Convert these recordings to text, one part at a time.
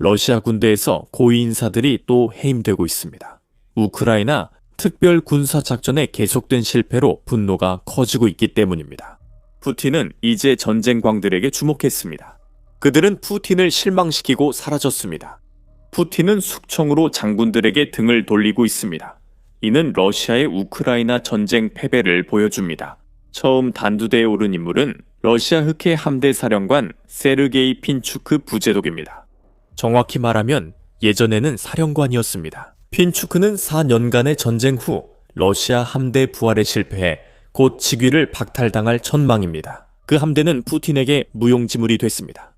러시아 군대에서 고위 인사들이 또 해임되고 있습니다. 우크라이나 특별 군사작전의 계속된 실패로 분노가 커지고 있기 때문입니다. 푸틴은 이제 전쟁광들에게 주목했습니다. 그들은 푸틴을 실망시키고 사라졌습니다. 푸틴은 숙청으로 장군들에게 등을 돌리고 있습니다. 이는 러시아의 우크라이나 전쟁 패배를 보여줍니다. 처음 단두대에 오른 인물은 러시아 흑해 함대 사령관 세르게이 핀추크 부제독입니다. 정확히 말하면 예전에는 사령관이었습니다. 핀추크는 4년간의 전쟁 후 러시아 함대 부활에 실패해 곧 직위를 박탈당할 전망입니다. 그 함대는 푸틴에게 무용지물이 됐습니다.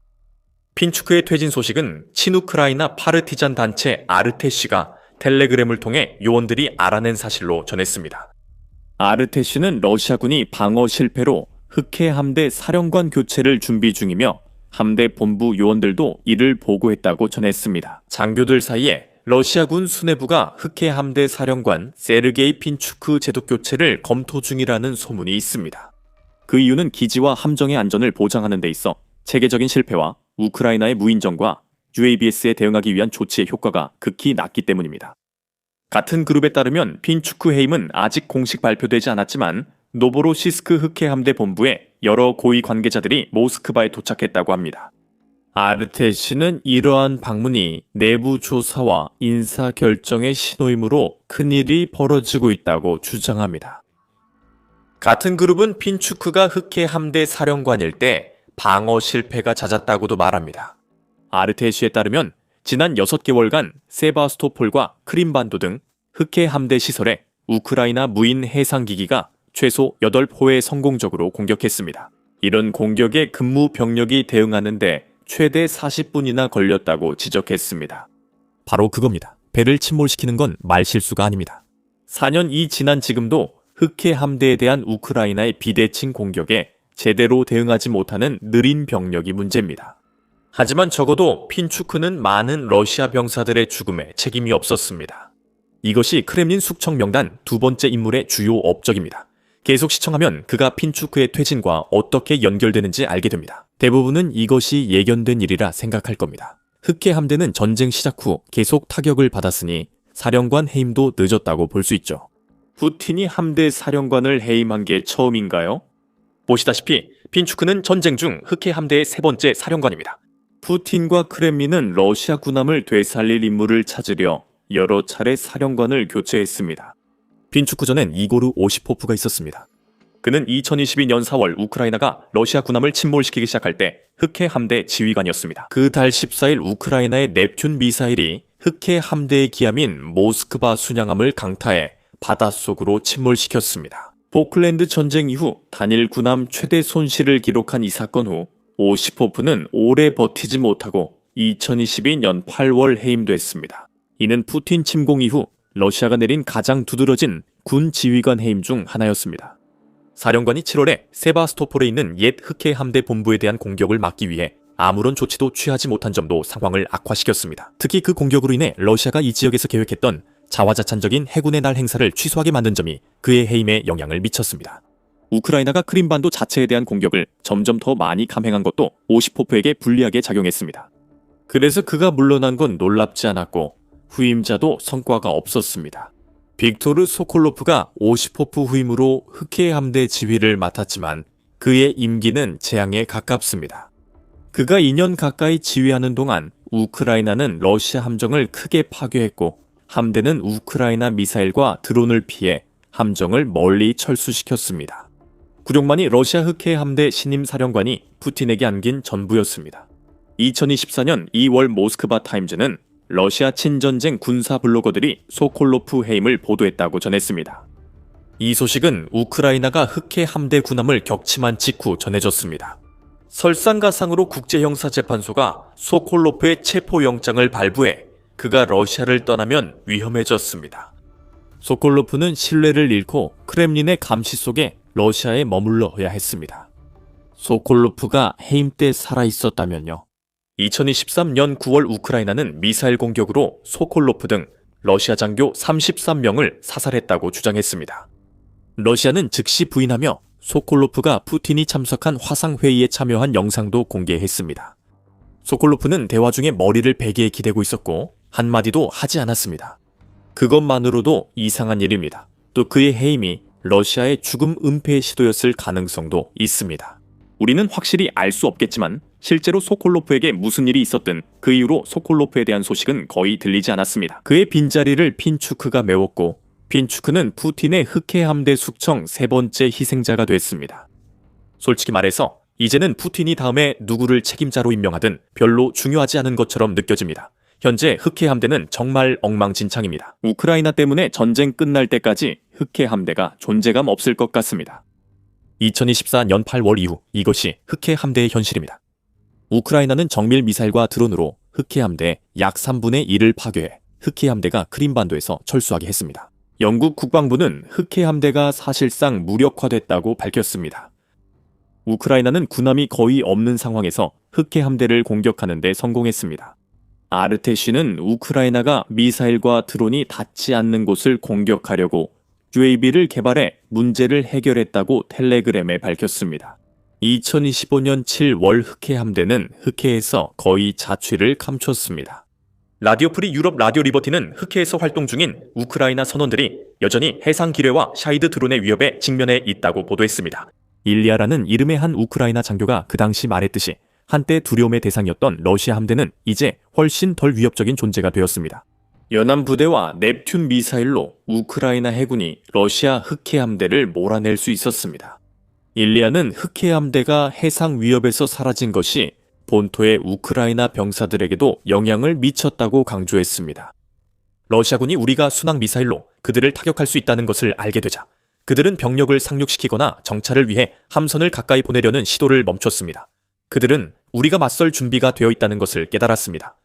핀추크의 퇴진 소식은 친우크라이나 파르티잔 단체 아르테시가 텔레그램을 통해 요원들이 알아낸 사실로 전했습니다. 아르테시는 러시아군이 방어 실패로 흑해 함대 사령관 교체를 준비 중이며 함대 본부 요원들도 이를 보고했다고 전했습니다. 장교들 사이에 러시아군 수뇌부가 흑해 함대 사령관 세르게이 핀추크 제독 교체를 검토 중이라는 소문이 있습니다. 그 이유는 기지와 함정의 안전을 보장하는 데 있어 체계적인 실패와 우크라이나의 무인정과 UABS에 대응하기 위한 조치의 효과가 극히 낮기 때문입니다. 같은 그룹에 따르면 핀추크 해임은 아직 공식 발표되지 않았지만 노보로시스크 흑해 함대 본부에 여러 고위 관계자들이 모스크바에 도착했다고 합니다. 아르테시는 이러한 방문이 내부 조사와 인사 결정의 신호이므로 큰일이 벌어지고 있다고 주장합니다. 같은 그룹은 핀추크가 흑해 함대 사령관일 때 방어 실패가 잦았다고도 말합니다. 아르테시에 따르면 지난 6개월간 세바스토폴과 크림반도 등 흑해 함대 시설에 우크라이나 무인 해상기기가 최소 8포에 성공적으로 공격했습니다. 이런 공격에 근무 병력이 대응하는데 최대 40분이나 걸렸다고 지적했습니다. 바로 그겁니다. 배를 침몰시키는 건 말실수가 아닙니다. 4년이 지난 지금도 흑해 함대에 대한 우크라이나의 비대칭 공격에 제대로 대응하지 못하는 느린 병력이 문제입니다. 하지만 적어도 핀추크는 많은 러시아 병사들의 죽음에 책임이 없었습니다. 이것이 크렘린 숙청 명단 두 번째 인물의 주요 업적입니다. 계속 시청하면 그가 핀추크의 퇴진과 어떻게 연결되는지 알게 됩니다. 대부분은 이것이 예견된 일이라 생각할 겁니다. 흑해 함대는 전쟁 시작 후 계속 타격을 받았으니 사령관 해임도 늦었다고 볼 수 있죠. 푸틴이 함대 사령관을 해임한 게 처음인가요? 보시다시피 핀추크는 전쟁 중 흑해 함대의 세 번째 사령관입니다. 푸틴과 크렘린은 러시아 군함을 되살릴 인물을 찾으려 여러 차례 사령관을 교체했습니다. 핀추크 전엔 이고르 오시포프가 있었습니다. 그는 2022년 4월 우크라이나가 러시아 군함을 침몰시키기 시작할 때 흑해 함대 지휘관이었습니다. 그 달 14일 우크라이나의 넵튠 미사일이 흑해 함대의 기함인 모스크바 순양함을 강타해 바닷속으로 침몰시켰습니다. 포클랜드 전쟁 이후 단일 군함 최대 손실을 기록한 이 사건 후 오시포프는 오래 버티지 못하고 2022년 8월 해임됐습니다. 이는 푸틴 침공 이후 러시아가 내린 가장 두드러진 군 지휘관 해임 중 하나였습니다. 사령관이 7월에 세바스토폴에 있는 옛 흑해 함대 본부에 대한 공격을 막기 위해 아무런 조치도 취하지 못한 점도 상황을 악화시켰습니다. 특히 그 공격으로 인해 러시아가 이 지역에서 계획했던 자화자찬적인 해군의 날 행사를 취소하게 만든 점이 그의 해임에 영향을 미쳤습니다. 우크라이나가 크림반도 자체에 대한 공격을 점점 더 많이 감행한 것도 오시포프에게 불리하게 작용했습니다. 그래서 그가 물러난 건 놀랍지 않았고 후임자도 성과가 없었습니다. 빅토르 소콜로프가 오시포프 후임으로 흑해 함대 지휘를 맡았지만 그의 임기는 재앙에 가깝습니다. 그가 2년 가까이 지휘하는 동안 우크라이나는 러시아 함정을 크게 파괴했고 함대는 우크라이나 미사일과 드론을 피해 함정을 멀리 철수시켰습니다. 구룡만이 러시아 흑해 함대 신임 사령관이 푸틴에게 안긴 전부였습니다. 2024년 2월 모스크바 타임즈는 러시아 친전쟁 군사 블로거들이 소콜로프 해임을 보도했다고 전했습니다. 이 소식은 우크라이나가 흑해 함대 군함을 격침한 직후 전해졌습니다. 설상가상으로 국제형사재판소가 소콜로프의 체포영장을 발부해 그가 러시아를 떠나면 위험해졌습니다. 소콜로프는 신뢰를 잃고 크렘린의 감시 속에 러시아에 머물러야 했습니다. 소콜로프가 해임 때 살아있었다면요. 2023년 9월 우크라이나는 미사일 공격으로 소콜로프 등 러시아 장교 33명을 사살했다고 주장했습니다. 러시아는 즉시 부인하며 소콜로프가 푸틴이 참석한 화상회의에 참여한 영상도 공개했습니다. 소콜로프는 대화 중에 머리를 베개에 기대고 있었고 한마디도 하지 않았습니다. 그것만으로도 이상한 일입니다. 또 그의 해임이 러시아의 죽음 은폐의 시도였을 가능성도 있습니다. 우리는 확실히 알 수 없겠지만 실제로 소콜로프에게 무슨 일이 있었든 그 이후로 소콜로프에 대한 소식은 거의 들리지 않았습니다. 그의 빈자리를 핀추크가 메웠고 핀추크는 푸틴의 흑해 함대 숙청 세 번째 희생자가 됐습니다. 솔직히 말해서 이제는 푸틴이 다음에 누구를 책임자로 임명하든 별로 중요하지 않은 것처럼 느껴집니다. 현재 흑해 함대는 정말 엉망진창입니다. 우크라이나 때문에 전쟁 끝날 때까지 흑해 함대가 존재감 없을 것 같습니다. 2024년 8월 이후 이것이 흑해 함대의 현실입니다. 우크라이나는 정밀 미사일과 드론으로 흑해 함대의 약 3분의 1을 파괴해 흑해 함대가 크림반도에서 철수하게 했습니다. 영국 국방부는 흑해 함대가 사실상 무력화됐다고 밝혔습니다. 우크라이나는 군함이 거의 없는 상황에서 흑해 함대를 공격하는 데 성공했습니다. 아르테쉬는 우크라이나가 미사일과 드론이 닿지 않는 곳을 공격하려고 UAV를 개발해 문제를 해결했다고 텔레그램에 밝혔습니다. 2025년 7월 흑해 함대는 흑해에서 거의 자취를 감췄습니다. 라디오 프리 유럽 라디오 리버티는 흑해에서 활동 중인 우크라이나 선원들이 여전히 해상 기뢰와 샤이드 드론의 위협에 직면해 있다고 보도했습니다. 일리아라는 이름의 한 우크라이나 장교가 그 당시 말했듯이 한때 두려움의 대상이었던 러시아 함대는 이제 훨씬 덜 위협적인 존재가 되었습니다. 연안 부대와 넵튠 미사일로 우크라이나 해군이 러시아 흑해 함대를 몰아낼 수 있었습니다. 일리아는 흑해 함대가 해상 위협에서 사라진 것이 본토의 우크라이나 병사들에게도 영향을 미쳤다고 강조했습니다. 러시아군이 우리가 순항 미사일로 그들을 타격할 수 있다는 것을 알게 되자 그들은 병력을 상륙시키거나 정찰을 위해 함선을 가까이 보내려는 시도를 멈췄습니다. 그들은 우리가 맞설 준비가 되어 있다는 것을 깨달았습니다.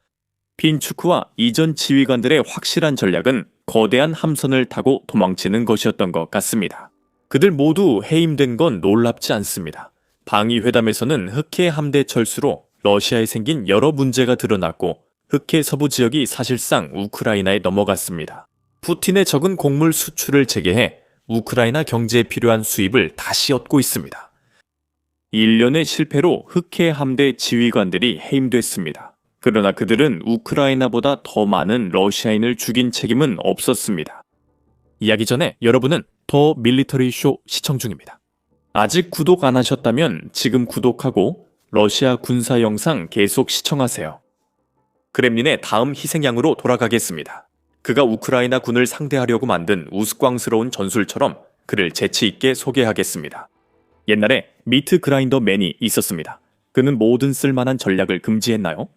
핀추크와 이전 지휘관들의 확실한 전략은 거대한 함선을 타고 도망치는 것이었던 것 같습니다. 그들 모두 해임된 건 놀랍지 않습니다. 방위회담에서는 흑해 함대 철수로 러시아에 생긴 여러 문제가 드러났고 흑해 서부 지역이 사실상 우크라이나에 넘어갔습니다. 푸틴의 적은 곡물 수출을 재개해 우크라이나 경제에 필요한 수입을 다시 얻고 있습니다. 1년의 실패로 흑해 함대 지휘관들이 해임됐습니다. 그러나 그들은 우크라이나보다 더 많은 러시아인을 죽인 책임은 없었습니다. 이야기 전에 여러분은 더 밀리터리 쇼 시청 중입니다. 아직 구독 안 하셨다면 지금 구독하고 러시아 군사 영상 계속 시청하세요. 크렘린의 다음 희생양으로 돌아가겠습니다. 그가 우크라이나 군을 상대하려고 만든 우스꽝스러운 전술처럼 그를 재치 있게 소개하겠습니다. 옛날에 미트 그라인더 맨이 있었습니다. 그는 모든 쓸만한 전략을 금지했나요?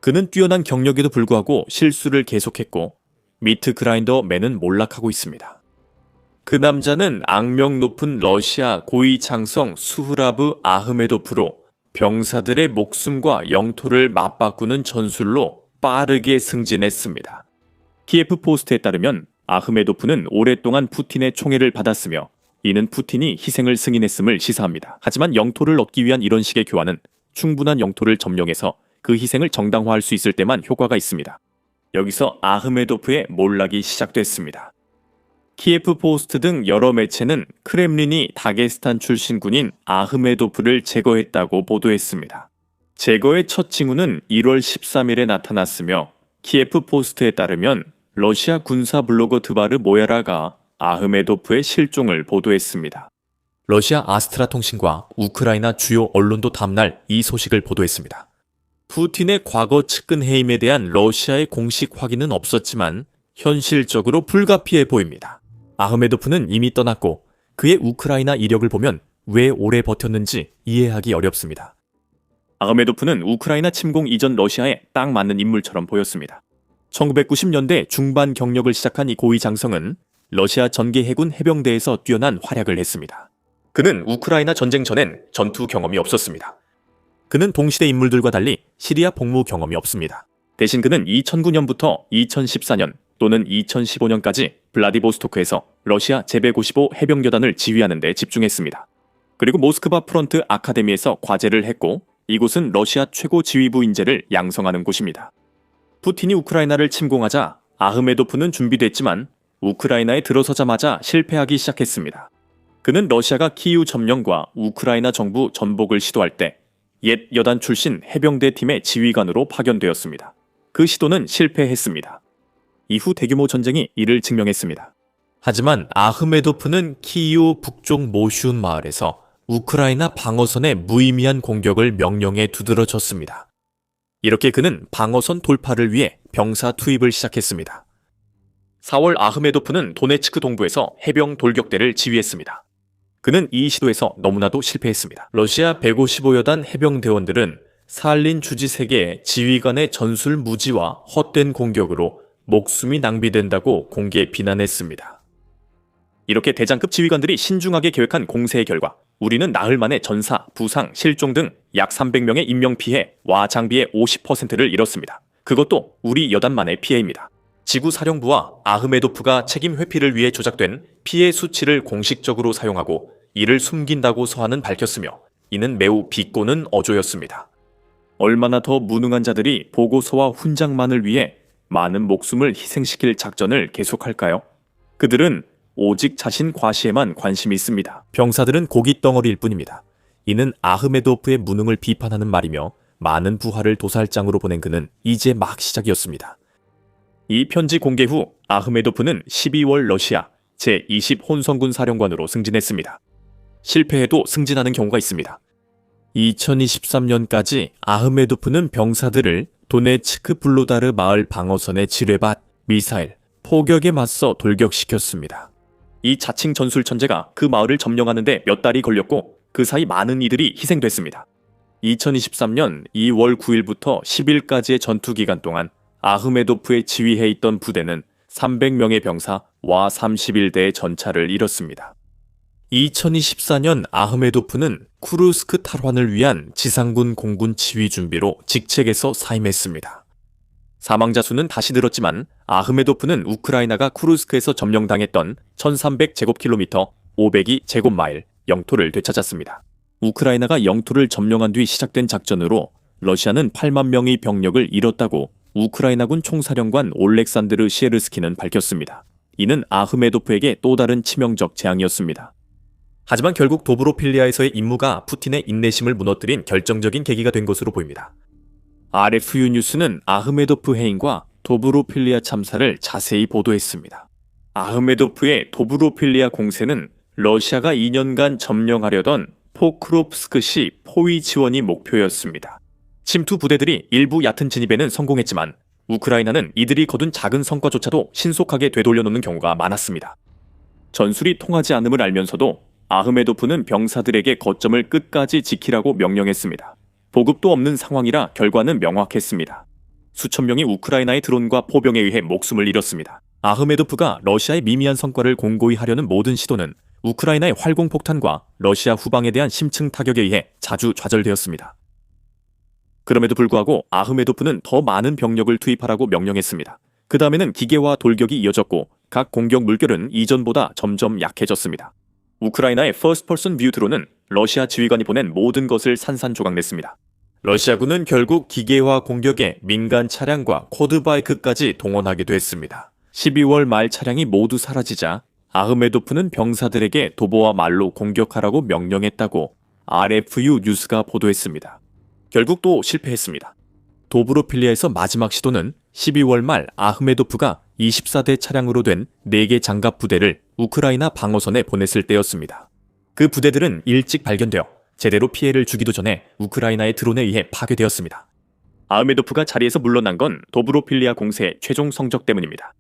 그는 뛰어난 경력에도 불구하고 실수를 계속했고 미트 그라인더 맨은 몰락하고 있습니다. 그 남자는 악명 높은 러시아 고위장성 수흐라브 아흐메도프로 병사들의 목숨과 영토를 맞바꾸는 전술로 빠르게 승진했습니다. 키예프 포스트에 따르면 아흐메도프는 오랫동안 푸틴의 총애를 받았으며 이는 푸틴이 희생을 승인했음을 시사합니다. 하지만 영토를 얻기 위한 이런 식의 교환은 충분한 영토를 점령해서 그 희생을 정당화할 수 있을 때만 효과가 있습니다. 여기서 아흐메도프의 몰락이 시작됐습니다. 키예프 포스트 등 여러 매체는 크렘린이 다게스탄 출신 군인 아흐메도프를 제거했다고 보도했습니다. 제거의 첫 징후는 1월 13일에 나타났으며 키예프 포스트에 따르면 러시아 군사 블로거 드바르 모야라가 아흐메도프의 실종을 보도했습니다. 러시아 아스트라 통신과 우크라이나 주요 언론도 다음날 이 소식을 보도했습니다. 푸틴의 과거 측근 해임에 대한 러시아의 공식 확인은 없었지만 현실적으로 불가피해 보입니다. 아흐메도프는 이미 떠났고 그의 우크라이나 이력을 보면 왜 오래 버텼는지 이해하기 어렵습니다. 아흐메도프는 우크라이나 침공 이전 러시아에 딱 맞는 인물처럼 보였습니다. 1990년대 중반 경력을 시작한 이 고위 장성은 러시아 전개 해군 해병대에서 뛰어난 활약을 했습니다. 그는 우크라이나 전쟁 전엔 전투 경험이 없었습니다. 그는 동시대 인물들과 달리 시리아 복무 경험이 없습니다. 대신 그는 2009년부터 2014년 또는 2015년까지 블라디보스토크에서 러시아 제155 해병여단을 지휘하는 데 집중했습니다. 그리고 모스크바 프론트 아카데미에서 과제를 했고 이곳은 러시아 최고 지휘부 인재를 양성하는 곳입니다. 푸틴이 우크라이나를 침공하자 아흐메도프는 준비됐지만 우크라이나에 들어서자마자 실패하기 시작했습니다. 그는 러시아가 키이우 점령과 우크라이나 정부 전복을 시도할 때 옛 여단 출신 해병대 팀의 지휘관으로 파견되었습니다. 그 시도는 실패했습니다. 이후 대규모 전쟁이 이를 증명했습니다. 하지만 아흐메도프는 키이우 북쪽 모슈운 마을에서 우크라이나 방어선의 무의미한 공격을 명령에 두드러졌습니다. 이렇게 그는 방어선 돌파를 위해 병사 투입을 시작했습니다. 4월 아흐메도프는 도네츠크 동부에서 해병 돌격대를 지휘했습니다. 그는 이 시도에서 너무나도 실패했습니다. 러시아 155여단 해병대원들은 살린 주지세계의 지휘관의 전술 무지와 헛된 공격으로 목숨이 낭비된다고 공개 비난했습니다. 이렇게 대장급 지휘관들이 신중하게 계획한 공세의 결과 우리는 나흘 만에 전사, 부상, 실종 등 약 300명의 인명피해와 장비의 50%를 잃었습니다. 그것도 우리 여단만의 피해입니다. 지구사령부와 아흐메도프가 책임 회피를 위해 조작된 피해 수치를 공식적으로 사용하고 이를 숨긴다고 서한은 밝혔으며 이는 매우 비꼬는 어조였습니다. 얼마나 더 무능한 자들이 보고서와 훈장만을 위해 많은 목숨을 희생시킬 작전을 계속할까요? 그들은 오직 자신 과시에만 관심이 있습니다. 병사들은 고깃 덩어리일 뿐입니다. 이는 아흐메도프의 무능을 비판하는 말이며 많은 부하를 도살장으로 보낸 그는 이제 막 시작이었습니다. 이 편지 공개 후 아흐메도프는 12월 러시아 제20 혼성군 사령관으로 승진했습니다. 실패해도 승진하는 경우가 있습니다. 2023년까지 아흐메도프는 병사들을 도네츠크 블로다르 마을 방어선의 지뢰밭, 미사일, 포격에 맞서 돌격시켰습니다. 이 자칭 전술 천재가 그 마을을 점령하는 데 몇 달이 걸렸고 그 사이 많은 이들이 희생됐습니다. 2023년 2월 9일부터 10일까지의 전투 기간 동안 아흐메도프의 지휘해 있던 부대는 300명의 병사 와 31대의 전차를 잃었습니다. 2024년 아흐메도프는 쿠르스크 탈환을 위한 지상군 공군 지휘 준비로 직책에서 사임했습니다. 사망자 수는 다시 늘었지만 아흐메도프는 우크라이나가 쿠르스크에서 점령당했던 1300제곱킬로미터 502제곱마일 영토를 되찾았습니다. 우크라이나가 영토를 점령한 뒤 시작된 작전으로 러시아는 8만 명의 병력을 잃었다고 우크라이나군 총사령관 올렉산드르 시에르스키는 밝혔습니다. 이는 아흐메도프에게 또 다른 치명적 재앙이었습니다. 하지만 결국 도브로필리아에서의 임무가 푸틴의 인내심을 무너뜨린 결정적인 계기가 된 것으로 보입니다. RFU 뉴스는 아흐메도프 해임과 도브로필리아 참사를 자세히 보도했습니다. 아흐메도프의 도브로필리아 공세는 러시아가 2년간 점령하려던 포크롭스크시 포위 지원이 목표였습니다. 침투 부대들이 일부 얕은 진입에는 성공했지만 우크라이나는 이들이 거둔 작은 성과조차도 신속하게 되돌려놓는 경우가 많았습니다. 전술이 통하지 않음을 알면서도 아흐메도프는 병사들에게 거점을 끝까지 지키라고 명령했습니다. 보급도 없는 상황이라 결과는 명확했습니다. 수천 명이 우크라이나의 드론과 포병에 의해 목숨을 잃었습니다. 아흐메도프가 러시아의 미미한 성과를 공고히 하려는 모든 시도는 우크라이나의 활공폭탄과 러시아 후방에 대한 심층 타격에 의해 자주 좌절되었습니다. 그럼에도 불구하고 아흐메도프는 더 많은 병력을 투입하라고 명령했습니다. 그 다음에는 기계화 돌격이 이어졌고 각 공격 물결은 이전보다 점점 약해졌습니다. 우크라이나의 퍼스트 퍼슨 뷰 드론은 러시아 지휘관이 보낸 모든 것을 산산조각냈습니다. 러시아군은 결국 기계화 공격에 민간 차량과 쿼드바이크까지 동원하기도 했습니다. 12월 말 차량이 모두 사라지자 아흐메도프는 병사들에게 도보와 말로 공격하라고 명령했다고 RFU 뉴스가 보도했습니다. 결국 또 실패했습니다. 도브로필리아에서 마지막 시도는 12월 말 아흐메도프가 24대 차량으로 된 4개 장갑 부대를 우크라이나 방어선에 보냈을 때였습니다. 그 부대들은 일찍 발견되어 제대로 피해를 주기도 전에 우크라이나의 드론에 의해 파괴되었습니다. 아흐메도프가 자리에서 물러난 건 도브로필리아 공세의 최종 성적 때문입니다.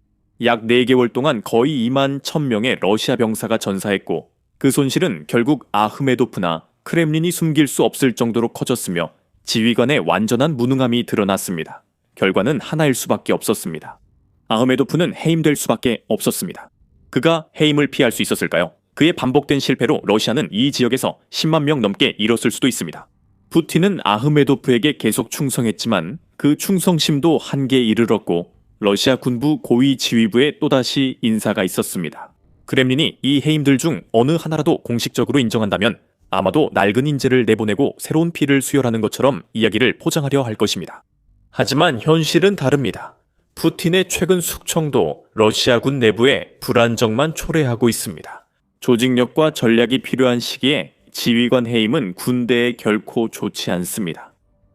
약 4개월 동안 거의 2만 1000명의 러시아 병사가 전사했고 그 손실은 결국 아흐메도프나 크렘린이 숨길 수 없을 정도로 커졌으며 지휘관의 완전한 무능함이 드러났습니다. 결과는 하나일 수밖에 없었습니다. 아흐메도프는 해임될 수밖에 없었습니다. 그가 해임을 피할 수 있었을까요? 그의 반복된 실패로 러시아는 이 지역에서 10만 명 넘게 잃었을 수도 있습니다. 푸틴은 아흐메도프에게 계속 충성했지만 그 충성심도 한계에 이르렀고 러시아 군부 고위 지휘부에 또다시 인사가 있었습니다. 크렘린이 이 해임들 중 어느 하나라도 공식적으로 인정한다면 아마도 낡은 인재를 내보내고 새로운 피를 수혈하는 것처럼 이야기를 포장하려 할 것입니다. 하지만 현실은 다릅니다. 푸틴의 최근 숙청도 러시아군 내부에 불안정만 초래하고 있습니다. 조직력과 전략이 필요한 시기에 지휘관 해임은 군대에 결코 좋지 않습니다.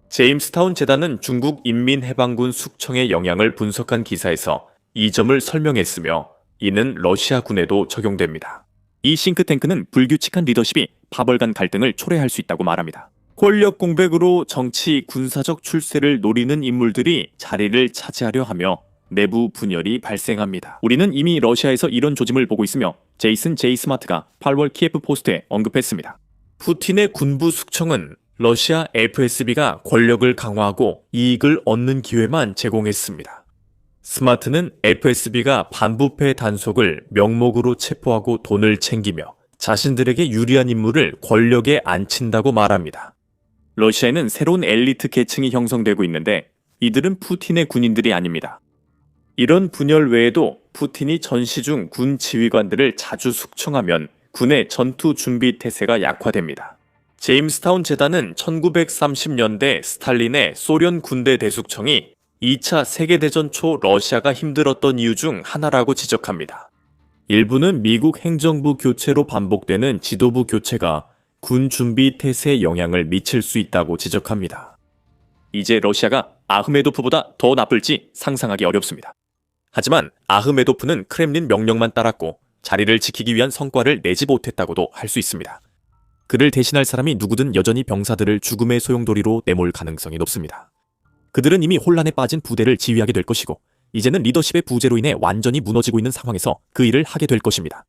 제임스타운 재단은 중국 인민해방군 숙청의 영향을 분석한 기사에서 이 점을 설명했으며 이는 러시아군에도 적용됩니다. 이 싱크탱크는 불규칙한 리더십이 파벌 간 갈등을 초래할 수 있다고 말합니다. 권력 공백으로 정치, 군사적 출세를 노리는 인물들이 자리를 차지하려 하며 내부 분열이 발생합니다. 우리는 이미 러시아에서 이런 조짐을 보고 있으며 제이슨 제이 스마트가 8월 키예프 포스트에 언급했습니다. 푸틴의 군부 숙청은 러시아 FSB가 권력을 강화하고 이익을 얻는 기회만 제공했습니다. 스마트는 FSB가 반부패 단속을 명목으로 체포하고 돈을 챙기며 자신들에게 유리한 인물을 권력에 앉힌다고 말합니다. 러시아에는 새로운 엘리트 계층이 형성되고 있는데 이들은 푸틴의 군인들이 아닙니다. 이런 분열 외에도 푸틴이 전시 중 군 지휘관들을 자주 숙청하면 군의 전투 준비 태세가 약화됩니다. 제임스타운 재단은 1930년대 스탈린의 소련 군대 대숙청이 2차 세계대전 초 러시아가 힘들었던 이유 중 하나라고 지적합니다. 일부는 미국 행정부 교체로 반복되는 지도부 교체가 군 준비 태세에 영향을 미칠 수 있다고 지적합니다. 이제 러시아가 아흐메도프보다 더 나쁠지 상상하기 어렵습니다. 하지만 아흐메도프는 크렘린 명령만 따랐고 자리를 지키기 위한 성과를 내지 못했다고도 할 수 있습니다. 그를 대신할 사람이 누구든 여전히 병사들을 죽음의 소용돌이로 내몰 가능성이 높습니다. 그들은 이미 혼란에 빠진 부대를 지휘하게 될 것이고 이제는 리더십의 부재로 인해 완전히 무너지고 있는 상황에서 그 일을 하게 될 것입니다.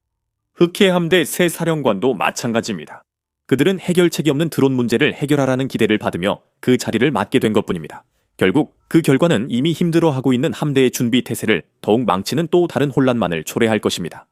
흑해 함대 새 사령관도 마찬가지입니다. 그들은 해결책이 없는 드론 문제를 해결하라는 기대를 받으며 그 자리를 맡게 된 것뿐입니다. 결국 그 결과는 이미 힘들어하고 있는 함대의 준비 태세를 더욱 망치는 또 다른 혼란만을 초래할 것입니다.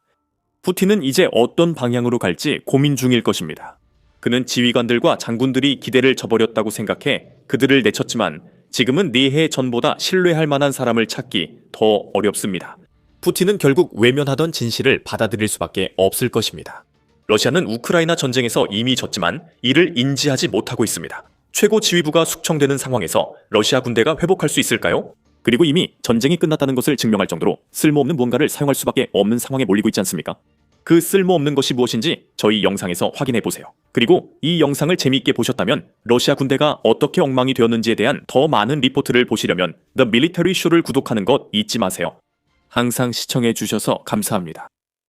푸틴은 이제 어떤 방향으로 갈지 고민 중일 것입니다. 그는 지휘관들과 장군들이 기대를 저버렸다고 생각해 그들을 내쳤지만 지금은 4해 전보다 신뢰할 만한 사람을 찾기 더 어렵습니다. 푸틴은 결국 외면하던 진실을 받아들일 수밖에 없을 것입니다. 러시아는 우크라이나 전쟁에서 이미 졌지만 이를 인지하지 못하고 있습니다. 최고 지휘부가 숙청되는 상황에서 러시아 군대가 회복할 수 있을까요? 그리고 이미 전쟁이 끝났다는 것을 증명할 정도로 쓸모없는 무언가를 사용할 수밖에 없는 상황에 몰리고 있지 않습니까? 그 쓸모없는 것이 무엇인지 저희 영상에서 확인해 보세요. 그리고 이 영상을 재미있게 보셨다면 러시아 군대가 어떻게 엉망이 되었는지에 대한 더 많은 리포트를 보시려면 The Military Show를 구독하는 것 잊지 마세요. 항상 시청해 주셔서 감사합니다.